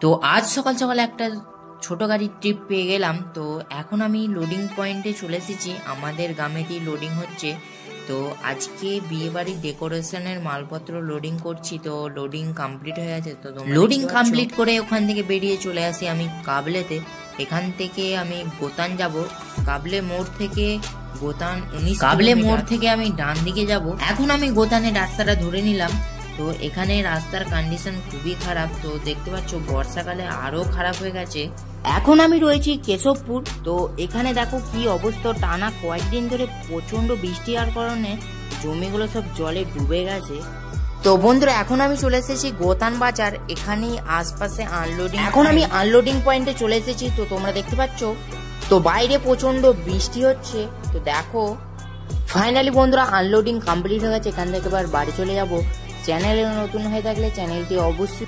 তো আজ সকাল সকাল একটা ছোট গাড়ির ট্রিপ পেয়ে গেলাম। তো এখন আমি লোডিং পয়েন্টে চলে এসেছি, আমাদের গ্রামেতেই লোডিং হচ্ছে। তো আজকে বিয়ে বাড়ির ডেকোরেশনের মালপত্র লোডিং করছি। তো লোডিং কমপ্লিট হয়ে গেছে। তো লোডিং কমপ্লিট করে ওখান থেকে বেরিয়ে চলে আসি আমি কাবলেতে। এখান থেকে আমি গোতান যাব, কাবলে মোড় থেকে গোতান 19 কাবলে মোড় থেকে আমি ডান দিকে যাব। এখন আমি গোতানের রাস্তাটা ধরে নিলাম। তো এখানে রাস্তার কন্ডিশন খুবই খারাপ। তো দেখতে পাচ্ছ বর্ষাকালে আরো খারাপ হয়ে গেছে। এখন আমি রয়েছি কেশবপুর। তো এখানে দেখো কি অবস্থা, টানা কয়েকদিন ধরে প্রচন্ড বৃষ্টি হওয়ার কারণে জমিগুলো সব জলে ডুবে গেছে। তো বন্ধুরা এখন আমি চলে এসেছি গোতান বাজার, এখানেই আশপাশে আনলোডিং। এখন আমি আনলোডিং পয়েন্টে চলে এসেছি। তো তোমরা দেখতে পাচ্ছ তো বাইরে প্রচন্ড বৃষ্টি হচ্ছে। তো দেখো ফাইনালি বন্ধুরা আনলোডিং কমপ্লিট হয়ে গেছে। এখান থেকে এবার বাড়ি চলে যাব। চ্যানেলে নতুন হয়ে থাকলে চ্যানেলটি অবশ্যই